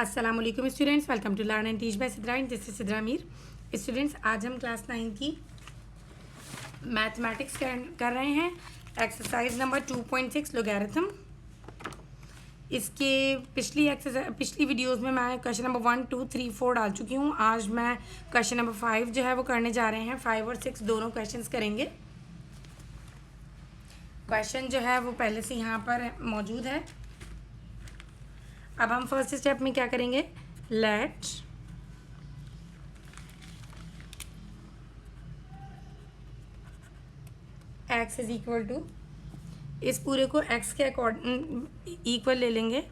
अस्सलाम वालेकुम students, welcome to learn and teach by Sidra. This is Sidra Mir. Students, आज हम क्लास 9 की मैथमेटिक्स कर रहे हैं। Exercise number 2.6 logarithm. इसके पिछली वीडियोस में मैं क्वेश्चन नंबर 1, 2, 3, 4 डाल चुकी हूँ। आज मैं क्वेश्चन नंबर 5 जो है वो करने जा रहे हैं। 5 और 6 दोनों क्वेश्चंस करेंगे। क्वेश्चन जो है वो पहले से यहाँ पर मौजूद है। अब हम फर्स्ट स्टेप में क्या करेंगे, let x is equal to, इस पूरे को x के अकॉर्डिंग इक्वल ले लेंगे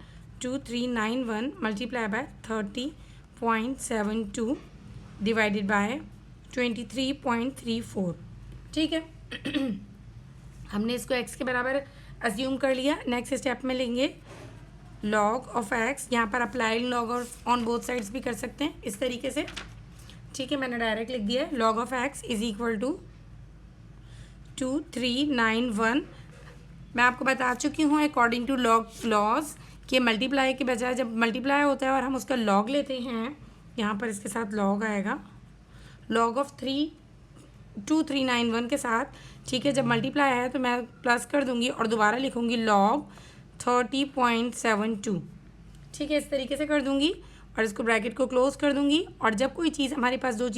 2391 मल्टीप्लाई बाय 30.72 डिवाइडेड बाय 23.34। ठीक है। हमने इसको x के बराबर अज्यूम कर लिया। नेक्स्ट स्टेप में लेंगे लॉग ऑफ x। यहाँ पर applied log on both sides भी कर सकते हैं इस तरीके से। ठीक है, मैंने डायरेक्ट लिख दिया है log of x is equal to 2391। मैं आपको बता चुकी हूँ अकॉर्डिंग टू लॉज के मल्टीप्लाई के बजाय जब मल्टीप्लाई होता है और हम उसका लॉग लेते हैं, यहाँ पर इसके साथ लॉग आएगा, लॉग ऑफ 2391 के साथ। ठीक है, जब मल्टीप्लाई है तो मैं प्लस कर दूंगी और दोबारा लिखूंगी लॉग 30.72। ठीक है, इस तरीके से कर दूंगी और इसको ब्रैकेट को क्लोज कर दूंगी। और जब कोई चीज़ हमारे पास दो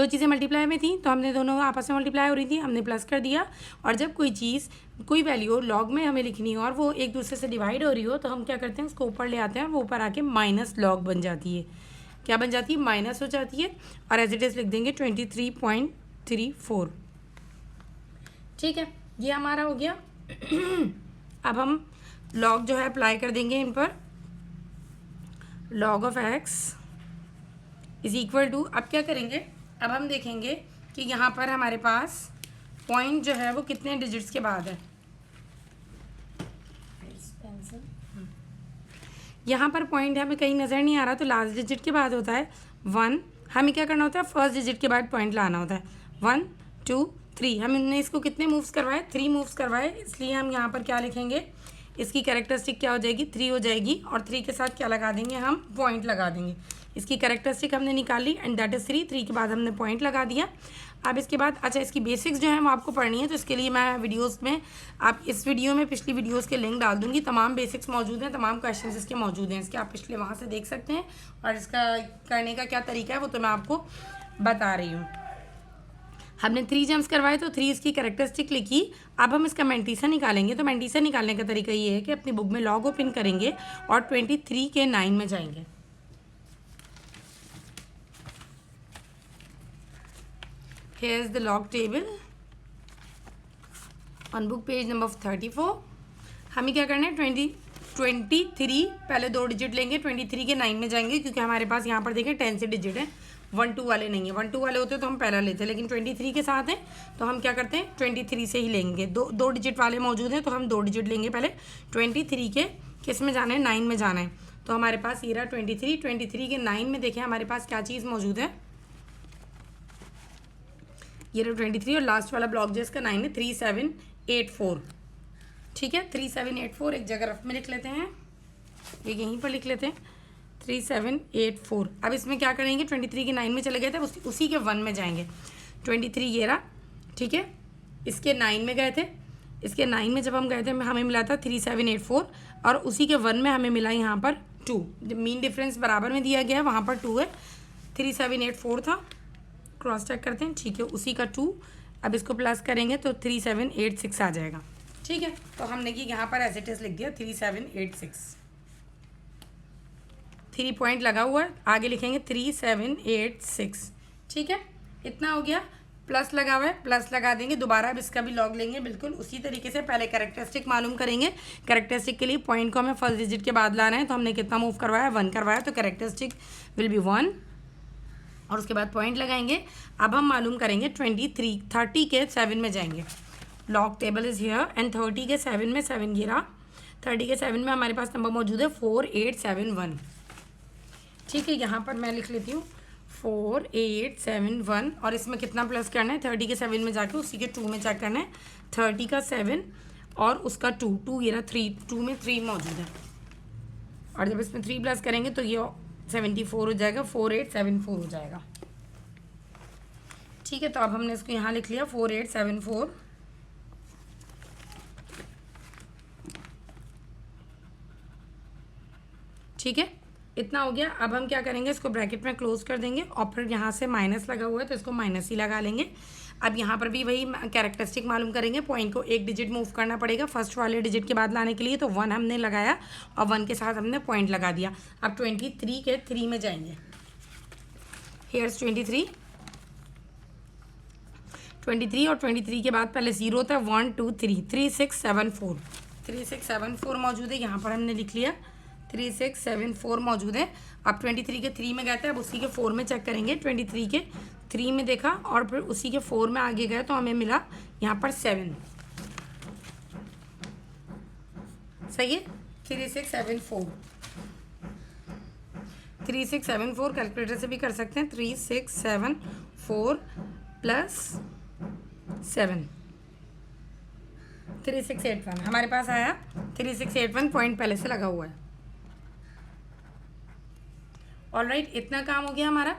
चीज़ें मल्टीप्लाई में थी तो हमने दोनों आपस में मल्टीप्लाई हो रही थी, हमने प्लस कर दिया। और जब कोई वैल्यू लॉग में हमें लिखनी हो और वो एक दूसरे से डिवाइड हो रही हो तो हम क्या करते हैं, उसको ऊपर ले आते हैं, वो ऊपर आके माइनस लॉग बन जाती है। क्या बन जाती है? माइनस हो जाती है। और एज इट इज़ लिख देंगे 23.34। ठीक है, ये हमारा हो गया। अब हम लॉग जो है अप्लाई कर देंगे इन पर। Log of x is equal to, अब क्या करेंगे, अब हम देखेंगे कि यहाँ पर हमारे पास पॉइंट जो है वो कितने डिजिट्स के बाद है। यहाँ पर पॉइंट हमें कहीं नज़र नहीं आ रहा तो लास्ट डिजिट के बाद होता है 1। हमें क्या करना होता है, फर्स्ट डिजिट के बाद पॉइंट लाना होता है। 1, 2, 3। हमने इसको कितने मूव्स करवाए? 3 मूव्स करवाए। इसलिए हम यहाँ पर क्या लिखेंगे, इसकी कैरेक्टरिस्टिक क्या हो जाएगी, 3 हो जाएगी। और 3 के साथ क्या लगा देंगे, हम पॉइंट लगा देंगे। इसकी कैरेक्टरिस्टिक हमने निकाली एंड दैट इज़ 3 के बाद हमने पॉइंट लगा दिया। अब इसके बाद अच्छा, इसकी बेसिक्स जो है वो आपको पढ़नी है तो इसके लिए मैं वीडियोस में, आप इस वीडियो में पिछली वीडियोस के लिंक डाल दूंगी। तमाम बेसिक्स मौजूद हैं, तमाम क्वेश्चंस इसके मौजूद हैं इसके, आप पिछले वहाँ से देख सकते हैं। और इसका करने का क्या तरीका है वो तो मैं आपको बता रही हूँ। हमने 3 जम्स करवाए तो 3 इसकी कैरेक्टरिस्टिक लिखी। अब हम इसका मेंटीसा निकालेंगे। तो मेंटीसा निकालने का तरीका ये है कि अपनी बुक में लॉग ओपन करेंगे और 23 के 9 में जाएंगे। Here is the log table on book page number 34। हमें क्या करना है, 23 पहले 2 डिजिट लेंगे, 23 के 9 में जाएंगे क्योंकि हमारे पास यहाँ पर देखें 10 से डिजिट है, 1, 2 वाले नहीं है। 1, 2 वाले होते तो हम पहला लेते, लेकिन 23 के साथ हैं तो हम क्या करते हैं, 23 से ही लेंगे। दो डिजिट वाले मौजूद हैं तो हम 2 डिजिट लेंगे पहले। 23 के किस में जाना है, 9 में जाना है। तो हमारे पास ये रहा 23 के 9 में देखें हमारे पास क्या चीज़ मौजूद है, ये रहा 23 और लास्ट वाला ब्लॉक जो इसका 9 है, 3784। ठीक है, 3784 एक जगह रफ में लिख लेते हैं, ये यहीं पर लिख लेते हैं 3784। अब इसमें क्या करेंगे, 23 के 9 में चले गए थे, उसी के 1 में जाएंगे। 23 ये रहा, ठीक है, इसके 9 में गए थे। इसके 9 में जब हम गए थे हमें मिला था 3784 और उसी के 1 में हमें मिला यहाँ पर 2। जब मीन डिफरेंस बराबर में दिया गया है वहाँ पर 2 है, 3784 था, क्रॉस चेक करते हैं। ठीक है, उसी का 2। अब इसको प्लस करेंगे तो 3786 आ जाएगा। ठीक है, तो हमने कि यहाँ पर एज इट इज लिख दिया 3786। 3 पॉइंट लगा हुआ है, आगे लिखेंगे 3786। ठीक है, इतना हो गया। प्लस लगा हुआ है, प्लस लगा देंगे दोबारा। अब इसका भी लॉग लेंगे बिल्कुल उसी तरीके से। पहले कैरेक्टरिस्टिक मालूम करेंगे। कैरेक्टरिस्टिक के लिए पॉइंट को हमें फर्स्ट डिजिट के बाद लाना है तो हमने कितना मूव करवाया, 1 करवाया, तो कैरेक्टरिस्टिक विल बी 1 और उसके बाद पॉइंट लगाएंगे। अब हम मालूम करेंगे 30 के 7 में जाएंगे। Log table is here and 30 के 7 में 7 गिरा। 30 के 7 में हमारे पास नंबर मौजूद है 4871। ठीक है, यहाँ पर मैं लिख लेती हूँ 4871 और इसमें कितना प्लस करना है, 30 के 7 में जाके उसी के 2 में चेक करना है। 30 का 7 और उसका 2 ये रहा 3, 2 में 3 मौजूद है। और जब इसमें 3 प्लस करेंगे तो ये 74 हो जाएगा, 4874 हो जाएगा। ठीक है, तो अब हमने इसको यहाँ लिख लिया 4874। ठीक है, इतना हो गया। अब हम क्या करेंगे, इसको ब्रैकेट में क्लोज कर देंगे और फिर यहाँ से माइनस लगा हुआ है तो इसको माइनस ही लगा लेंगे। अब यहाँ पर भी वही कैरेक्टरिस्टिक मालूम करेंगे, पॉइंट को एक डिजिट मूव करना पड़ेगा फर्स्ट वाले डिजिट के बाद लाने के लिए, तो 1 हमने लगाया और 1 के साथ हमने पॉइंट लगा दिया। अब 23 के 3 में जाएंगे। हेयर्स 23 और 23 के बाद पहले 0 होता है, 1 2 3 3674 3674 मौजूद है, यहाँ पर हमने लिख लिया 3674 मौजूद है। अब 23 के 3 में गए थे, अब उसी के 4 में चेक करेंगे। 23 के 3 में देखा और फिर उसी के 4 में आगे गए तो हमें मिला यहाँ पर 7। सही है, 3674 3674 कैलकुलेटर से भी कर सकते हैं। 3674 प्लस 7 3681 हमारे पास आया। 3681 पॉइंट पहले से लगा हुआ है। ऑलराइट, इतना काम हो गया हमारा।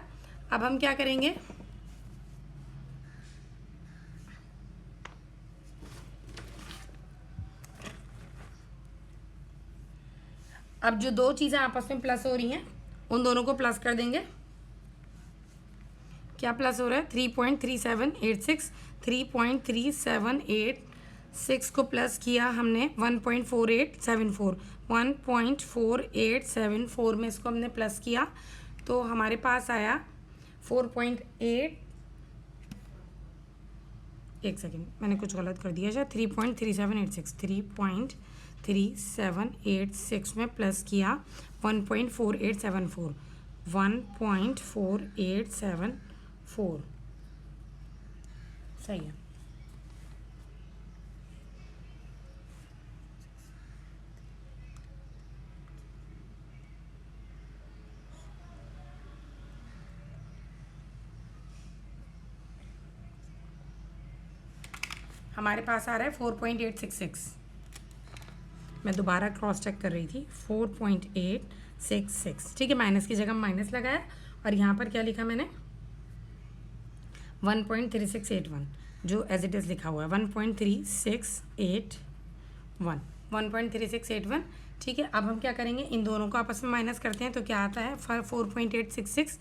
अब हम क्या करेंगे, अब जो दो चीज़ें आपस में प्लस हो रही हैं उन दोनों को प्लस कर देंगे। क्या प्लस हो रहा है, 3.3786 3.3786 को प्लस किया हमने 1.4874 1.4874 में इसको हमने प्लस किया तो हमारे पास आया 4.8, एक सेकेंड मैंने कुछ गलत कर दिया शायद, 3.3786 3.3786 में प्लस किया 1.4874 1.4874 सही है। हमारे पास आ रहा है 4.866। मैं दोबारा क्रॉस चेक कर रही थी, 4.866। ठीक है, माइनस की जगह माइनस लगाया और यहाँ पर क्या लिखा मैंने 1.3681 जो एज इट इज़ लिखा हुआ है 1.3681। ठीक है, अब हम क्या करेंगे, इन दोनों को आपस में माइनस करते हैं तो क्या आता है 4.866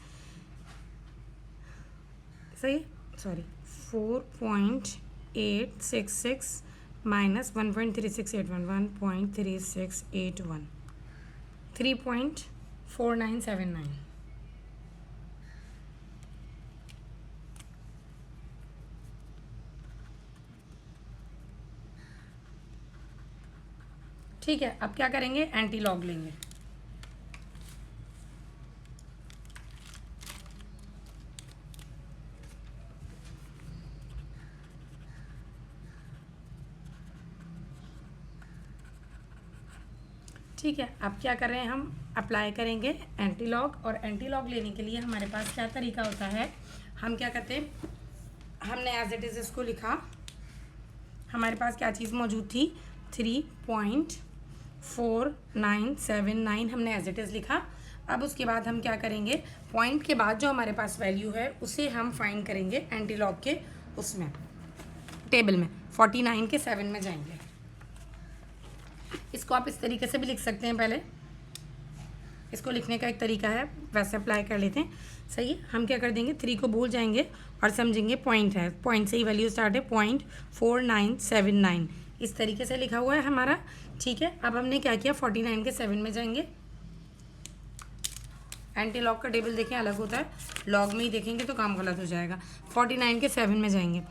सही, सॉरी 4.866 माइनस 1.3681 1.3681 3.4979। ठीक है, अब क्या करेंगे, एंटी लॉग लेंगे। ठीक है, अब क्या कर रहे हैं, हम अप्लाई करेंगे एंटी लॉग। और एंटी लॉग लेने के लिए हमारे पास क्या तरीका होता है, हम क्या करते हैं, हमने एज इट इज़ इसको लिखा, हमारे पास क्या चीज़ मौजूद थी 3.4979 हमने एज इट इज़ लिखा। अब उसके बाद हम क्या करेंगे, पॉइंट के बाद जो हमारे पास वैल्यू है उसे हम फाइंड करेंगे एंटी लॉग के उसमें टेबल में 49 के 7 में जाएंगे। इसको आप इस तरीके से भी लिख सकते हैं, पहले इसको लिखने का एक तरीका है, वैसे अप्लाई कर लेते हैं। सही है, हम क्या कर देंगे, 3 को भूल जाएंगे और समझेंगे पॉइंट है, पॉइंट से ही वैल्यू स्टार्ट है, 0.4979 इस तरीके से लिखा हुआ है हमारा। ठीक है, अब हमने क्या किया, 49 के 7 में जाएंगे। एंटी लॉग का टेबल देखें अलग होता है, लॉग में ही देखेंगे तो काम गलत हो जाएगा। 49 के 7 में जाएंगे,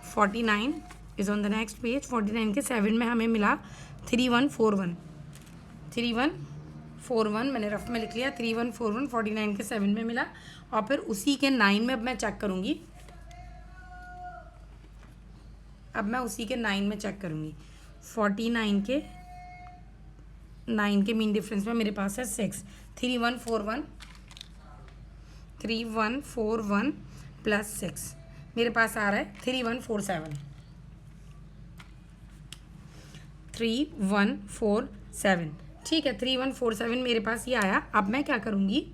49 is on the next page. 49 के 7 में हमें मिला 3141 मैंने रफ में लिख लिया, 3141 49 के 7 में मिला। और फिर उसी के 9 में अब मैं चेक करूँगी, अब मैं उसी के 9 में चेक करूँगी। 49 के 9 के मीन डिफरेंस में मेरे पास है 6, 3141 प्लस 6 मेरे पास आ रहा है 3147 3147 ठीक है, 3147 मेरे पास ये आया। अब मैं क्या करूँगी,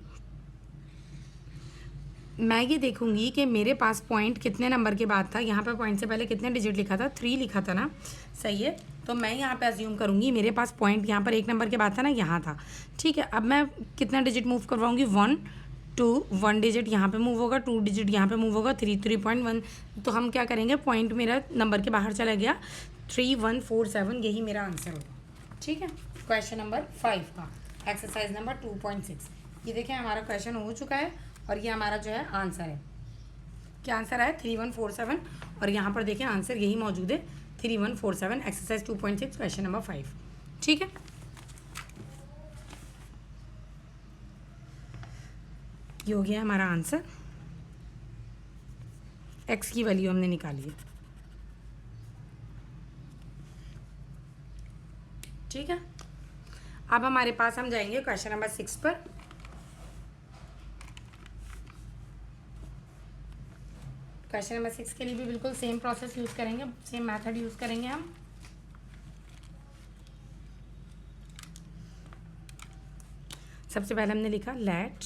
मैं ये देखूंगी कि मेरे पास पॉइंट कितने नंबर के बाद था। यहाँ पर पॉइंट से पहले कितने डिजिट लिखा था, 3 लिखा था ना, सही है। तो मैं यहाँ पे अज्यूम करूँगी मेरे पास पॉइंट यहाँ पर 1 नंबर के बाद था ना, यहाँ था, ठीक है। अब मैं कितना डिजिट मूव करवाऊँगी, 1 2, 1 डिजिट यहाँ पे मूव होगा, 2 डिजिट यहाँ पे मूव होगा, 3.1। तो हम क्या करेंगे, पॉइंट मेरा नंबर के बाहर चला गया, 3147, यही मेरा आंसर होगा, ठीक है। क्वेश्चन नंबर 5 का एक्सरसाइज नंबर 2.6 ये देखें हमारा क्वेश्चन हो चुका है और ये हमारा जो है आंसर है। क्या आंसर है, 3147, और यहाँ पर देखें आंसर यही मौजूद है, 3147, एक्सरसाइज 2.6 क्वेश्चन नंबर 5, ठीक है। ये हो गया हमारा आंसर, एक्स की वैल्यू हमने निकाली है, ठीक है। अब हमारे पास हम जाएंगे क्वेश्चन नंबर 6 पर। क्वेश्चन नंबर 6 के लिए भी बिल्कुल सेम प्रोसेस यूज़ करेंगे, सेम मेथड यूज़ करेंगे हम। सबसे पहले हमने लिखा let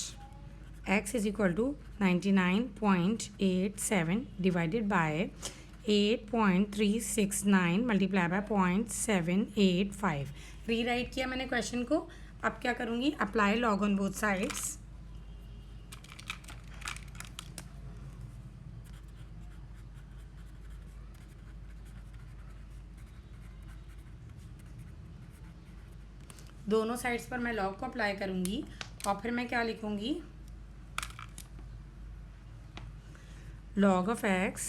x is equal to 99.87 divided by 8.369 multiply by 0.785। Rewrite किया मैंने क्वेश्चन को। अब क्या करूँगी, apply log on both sides. दोनों साइड्स पर मैं लॉग को अप्लाई करूँगी और फिर मैं क्या लिखूँगी, log of x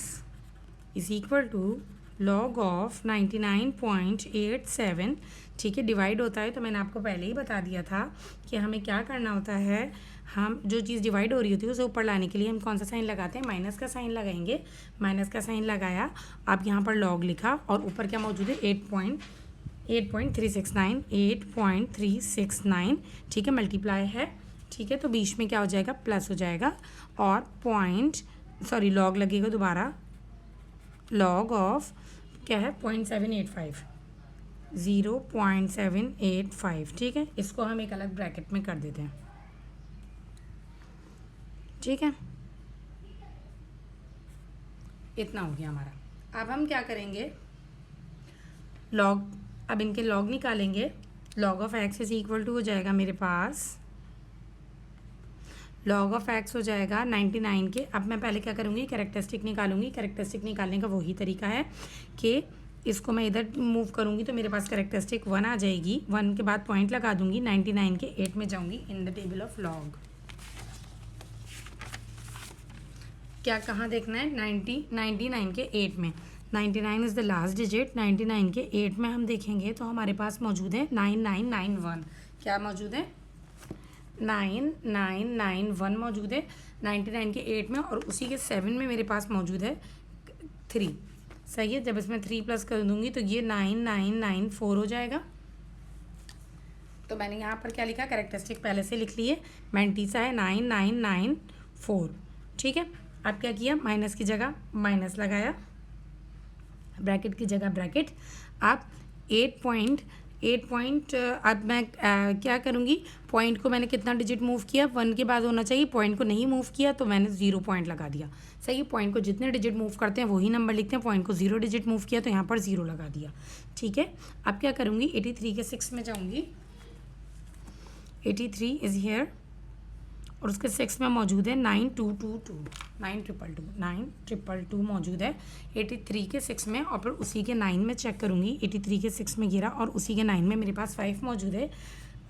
is equal to log of 99.87, ठीक है। डिवाइड होता है तो मैंने आपको पहले ही बता दिया था कि हमें क्या करना होता है, हम जो चीज़ डिवाइड हो रही होती है उसे ऊपर लाने के लिए हम कौन सा साइन लगाते हैं, माइनस का साइन लगाएंगे। माइनस का साइन लगाया, अब यहाँ पर log लिखा और ऊपर क्या मौजूद है, 8.369, ठीक है, मल्टीप्लाई है, ठीक है। तो बीच में क्या हो जाएगा, प्लस हो जाएगा और लॉग लगेगा दोबारा, लॉग ऑफ क्या है 0.785, 0.785, ठीक है। इसको हम एक अलग ब्रैकेट में कर देते हैं, ठीक है। इतना हो गया हमारा। अब हम क्या करेंगे, लॉग, अब इनके लॉग निकालेंगे। Log of x is equal to हो जाएगा मेरे पास, लॉग ऑफ एक्स हो जाएगा 99 के। अब मैं पहले क्या करूँगी, कैरेक्टरिस्टिक निकालूंगी। कैरेक्टरिस्टिक निकालने का वही तरीका है कि इसको मैं इधर मूव करूँगी तो मेरे पास कैरेक्टरिस्टिक 1 आ जाएगी। 1 के बाद पॉइंट लगा दूंगी, 99 के 8 में जाऊँगी in the table of log. क्या कहाँ देखना है, 99 के 8 में। 99 इज़ द लास्ट डिजिट, 99 के 8 में हम देखेंगे तो हमारे पास मौजूद है 9991। क्या मौजूद है, 9991 मौजूद है 99 के 8 में, और उसी के 7 में मेरे पास मौजूद है 3, सही है। जब इसमें 3 प्लस कर दूंगी तो ये 9994 हो जाएगा। तो मैंने यहाँ पर क्या लिखा, कैरेक्टरिस्टिक पहले से लिख लिए, मैंटीसा है 9994, ठीक है। अब क्या किया, माइनस की जगह माइनस लगाया, ब्रैकेट की जगह ब्रैकेट। अब 8 अब मैं क्या करूँगी, पॉइंट को मैंने कितना डिजिट मूव किया, 1 के बाद होना चाहिए, पॉइंट को नहीं मूव किया तो मैंने 0 पॉइंट लगा दिया, सही है। पॉइंट को जितने डिजिट मूव करते हैं वही नंबर लिखते हैं, पॉइंट को 0 डिजिट मूव किया तो यहाँ पर 0 लगा दिया, ठीक है। अब क्या करूँगी, 83 के 6 में जाऊँगी, 83 इज़ हेयर, और उसके 6 में मौजूद है 9222 मौजूद है 83 के 6 में, और फिर उसी के 9 में चेक करूँगी। 83 के 6 में गिरा और उसी के 9 में मेरे पास 5 मौजूद है,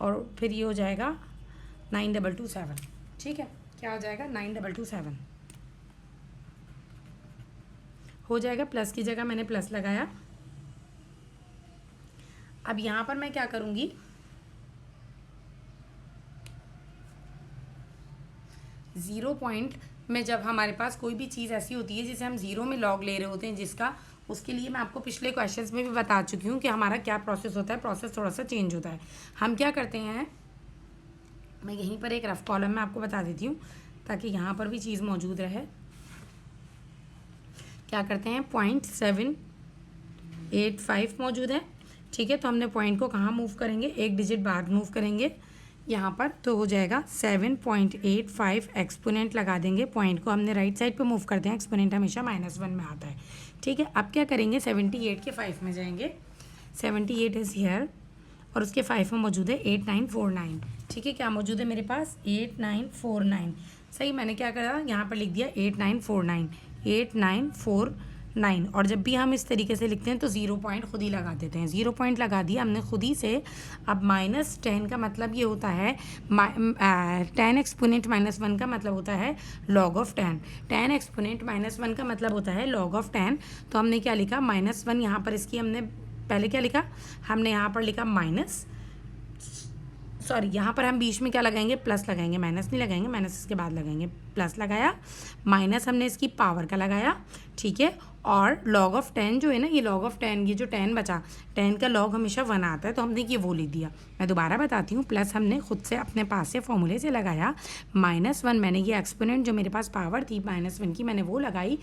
और फिर ये हो जाएगा 9227, ठीक है। क्या हो जाएगा, 9227 हो जाएगा। प्लस की जगह मैंने प्लस लगाया। अब यहाँ पर मैं क्या करूँगी, ज़ीरो पॉइंट में जब हमारे पास कोई भी चीज़ ऐसी होती है जिसे हम ज़ीरो में लॉग ले रहे होते हैं, जिसका, उसके लिए मैं आपको पिछले क्वेश्चंस में भी बता चुकी हूँ कि हमारा क्या प्रोसेस होता है। प्रोसेस थोड़ा सा चेंज होता है। हम क्या करते हैं, मैं यहीं पर एक रफ कॉलम में आपको बता देती हूँ ताकि यहाँ पर भी चीज़ मौजूद रहे। क्या करते हैं, 0.785 मौजूद है, ठीक है, तो हमने पॉइंट को कहाँ मूव करेंगे, एक डिजिट बाहर मूव करेंगे यहाँ पर, तो हो जाएगा 7.85 एक्सपोनेंट लगा देंगे। पॉइंट को हमने राइट साइड पे मूव करते हैं, एक्सपोनेंट हमेशा -1 में आता है। ठीक है, अब क्या करेंगे, 78 के 5 में जाएंगे। 78 इज़ हियर और उसके 5 में मौजूद है 8949। ठीक है, क्या मौजूद है मेरे पास, 8949। सही, मैंने क्या करा, यहाँ पर लिख दिया 8949, 8949। और जब भी हम इस तरीके से लिखते हैं तो 0 पॉइंट खुद ही लगा देते हैं। 0 पॉइंट लगा दिया हमने खुद ही से। अब -10 का मतलब ये होता है 10 एक्सपोनेंट -1 का मतलब होता है log ऑफ 10। 10 एक्सपोनेंट -1 का मतलब होता है log ऑफ 10। तो हमने क्या लिखा, -1 यहाँ पर इसकी हमने पहले क्या लिखा, हमने यहाँ पर लिखा यहाँ पर हम बीच में क्या लगाएंगे, प्लस लगाएंगे, माइनस नहीं लगाएंगे, माइनस इसके बाद लगाएंगे। प्लस लगाया, माइनस हमने इसकी पावर का लगाया। ठीक है, और लॉग ऑफ 10 जो है ना, ये लॉग ऑफ 10, ये जो 10 बचा, 10 का लॉग हमेशा 1 आता है, तो हमने ये वो लिख दिया। मैं दोबारा बताती हूँ, प्लस हमने खुद से अपने पास से फॉर्मूले से लगाया, -1 मैंने ये एक्सपोनेंट जो मेरे पास पावर थी -1 की मैंने वो लगाई।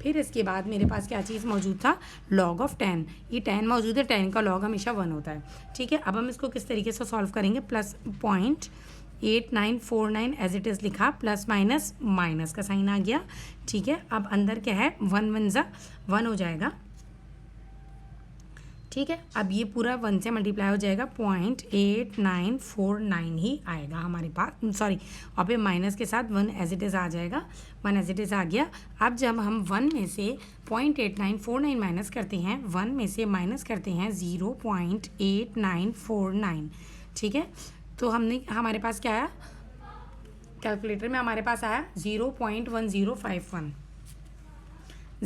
फिर इसके बाद मेरे पास क्या चीज़ मौजूद था, लॉग ऑफ 10। ये 10 मौजूद है, 10 का लॉग हमेशा 1 होता है। ठीक है, अब हम इसको किस तरीके से सॉल्व करेंगे, +0.8949 एज इट इज़ लिखा, प्लस माइनस माइनस का साइन आ गया। ठीक है, अब अंदर क्या है, 1 1 ज़ा 1 हो जाएगा। ठीक है, अब ये पूरा 1 से मल्टीप्लाई हो जाएगा, 0.8949 ही आएगा हमारे पास, सॉरी, और फिर माइनस के साथ 1 एज इट इज़ आ जाएगा। 1 एज इट इज़ आ गया। अब जब हम 1 में से 0.8949 माइनस करते हैं, 1 में से माइनस करते हैं 0.8949। ठीक है, तो हमने, हमारे पास क्या आया, कैलकुलेटर में हमारे पास आया 0.1051,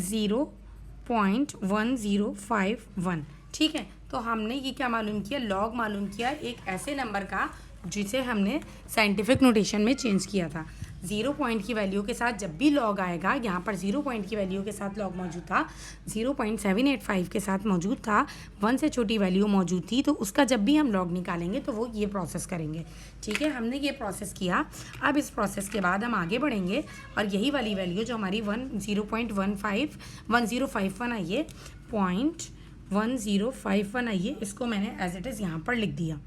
0.1051। ठीक है, तो हमने ये क्या मालूम किया, लॉग मालूम किया एक ऐसे नंबर का जिसे हमने साइंटिफिक नोटेशन में चेंज किया था। 0 पॉइंट की वैल्यू के साथ जब भी लॉग आएगा, यहाँ पर 0 पॉइंट की वैल्यू के साथ लॉग मौजूद था, 0.785 के साथ मौजूद था, 1 से छोटी वैल्यू मौजूद थी, तो उसका जब भी हम लॉग निकालेंगे तो वो ये प्रोसेस करेंगे। ठीक है, हमने ये प्रोसेस किया। अब इस प्रोसेस के बाद हम आगे बढ़ेंगे और यही वाली वैल्यू जो हमारी 1051 आई है, 0.1051 आई है, इसको मैंने एज इट इज़ यहाँ पर लिख दिया।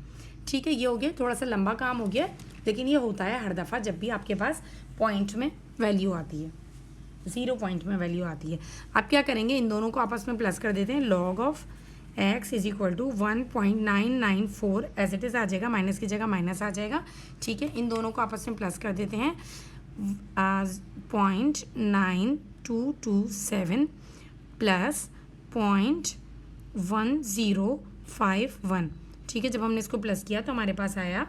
ठीक है, ये हो गया, थोड़ा सा लंबा काम हो गया, लेकिन ये होता है हर दफ़ा जब भी आपके पास पॉइंट में वैल्यू आती है, 0 पॉइंट में वैल्यू आती है। अब क्या करेंगे, इन दोनों को आपस में प्लस कर देते हैं। Log of x is equal to 1.994 as it is आ जाएगा, माइनस की जगह माइनस आ जाएगा। ठीक है, इन दोनों को आपस में प्लस कर देते हैं, 0.9227 प्लस 0.1051। ठीक है, जब हमने इसको प्लस किया तो हमारे पास आया,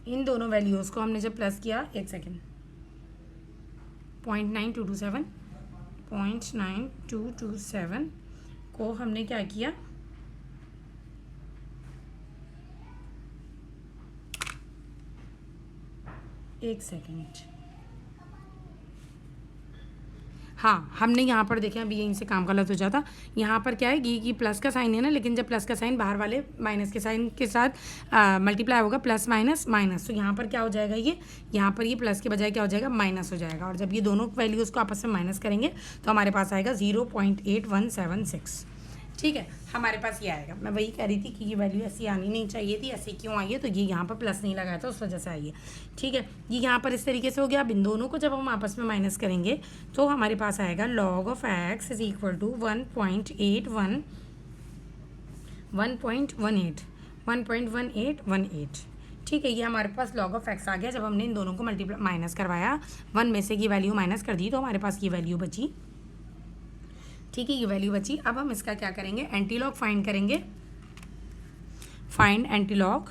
इन दोनों वैल्यूज़ को हमने जब प्लस किया, 1 सेकेंड, 0.9227 को हमने क्या किया, एक सेकेंड, हाँ, हमने यहाँ पर देखें, अभी यहीं से काम गलत हो जाता। यहाँ पर क्या है, ये प्लस का साइन है ना, लेकिन जब प्लस का साइन बाहर वाले माइनस के साइन के साथ मल्टीप्लाई होगा, प्लस माइनस माइनस, तो यहाँ पर क्या हो जाएगा, ये यहाँ पर ये प्लस के बजाय क्या हो जाएगा, माइनस हो जाएगा। और जब ये दोनों वैल्यूज़ को आपस में माइनस करेंगे तो हमारे पास आएगा 0.8176। ठीक है, हमारे पास ये आएगा। मैं वही कह रही थी कि ये वैल्यू ऐसी आनी नहीं चाहिए थी, ऐसे क्यों आई है, तो ये यहाँ पर प्लस नहीं लगाया था, उस वजह से आई है। ठीक है, ये यहाँ पर इस तरीके से हो गया। अब इन दोनों को जब हम आपस में माइनस करेंगे तो हमारे पास आएगा log of x is equal to 1.18। ठीक है, ये हमारे पास लॉग ऑफ x आ गया। जब हमने इन दोनों को मल्टीप्लाई माइनस करवाया, 1 में से ये वैल्यू माइनस कर दी, तो हमारे पास ये वैल्यू बची। ठीक है, ये वैल्यू बची। अब हम इसका क्या करेंगे, एंटीलॉग फाइंड करेंगे। फाइंड एंटीलॉग,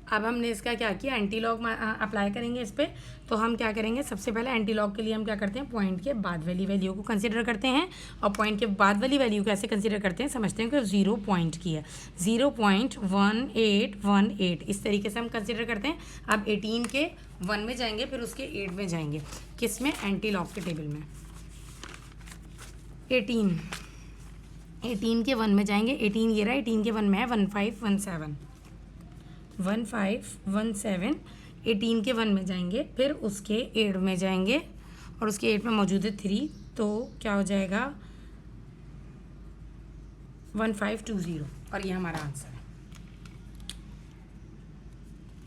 अब हमने इसका क्या किया, एंटीलॉग अप्लाई करेंगे इस पर। तो हम क्या करेंगे, सबसे पहले एंटीलॉग के लिए हम क्या करते हैं, पॉइंट के बाद वाली वैल्यू को कंसीडर करते हैं। और पॉइंट के बाद वाली वैल्यू कैसे कंसीडर करते हैं, समझते हैं कि 0 पॉइंट की है, 0.1818 इस तरीके से हम कंसीडर करते हैं। अब 18 के 1 में जाएंगे, फिर उसके 8 में जाएंगे, किस में, एंटीलॉग के टेबल में। 18 के 1 में जाएंगे, 18 ये रहा, 18 के 1 में है 1517, 18 के 1 में जाएंगे, फिर उसके 8 में जाएंगे और उसके 8 में मौजूद है 3, तो क्या हो जाएगा 1520 और ये हमारा आंसर है।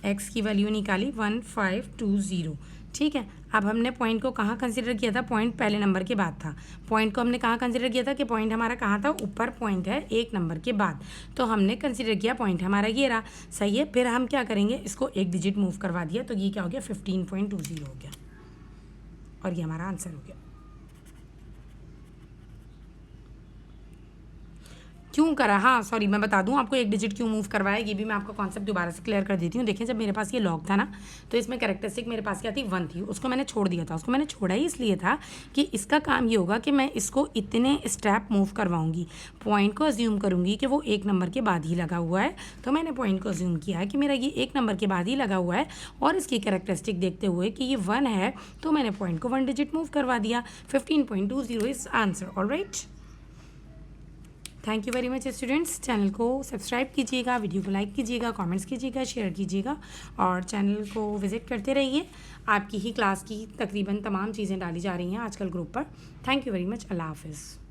x की वैल्यू निकाली 1520। ठीक है, अब हमने पॉइंट को कहाँ कंसिडर किया था? पॉइंट पहले नंबर के बाद था। पॉइंट को हमने कहाँ कंसिडर किया था कि पॉइंट हमारा कहाँ था? ऊपर पॉइंट है 1 नंबर के बाद, तो हमने कंसिडर किया पॉइंट हमारा ये रहा। सही है, फिर हम क्या करेंगे, इसको एक डिजिट मूव करवा दिया, तो ये क्या हो गया 15.20 हो गया और ये हमारा आंसर हो गया। क्यों करा? हाँ सॉरी, मैं बता दूं आपको एक डिजिट क्यों मूव करवाया, ये भी मैं आपका कॉन्सेप्ट दोबारा से क्लियर कर देती हूँ। देखिए, जब मेरे पास ये लॉग था ना, तो इसमें कैरेक्टरिस्टिक मेरे पास क्या थी? 1 थी, उसको मैंने छोड़ दिया था। उसको मैंने छोड़ा ही इसलिए था कि इसका काम ये होगा कि मैं इसको इतने स्टेप मूव करवाऊंगी, पॉइंट को अज्यूम करूंगी कि वो 1 नंबर के बाद ही लगा हुआ है, तो मैंने पॉइंट को अज्यूम किया है कि मेरा ये 1 नंबर के बाद ही लगा हुआ है, और इसकी कैरेक्टरिस्टिक देखते हुए कि ये 1 है, तो मैंने पॉइंट को 1 डिजिट मूव करवा दिया। 15.20 is answer. Alright, thank you very much students. Channel को सब्सक्राइब कीजिएगा, वीडियो को लाइक कीजिएगा, कमेंट्स कीजिएगा, शेयर कीजिएगा और चैनल को विजिट करते रहिए। आपकी ही क्लास की तकरीबन तमाम चीज़ें डाली जा रही हैं आजकल ग्रुप पर। Thank you very much. Allah हाफिज़।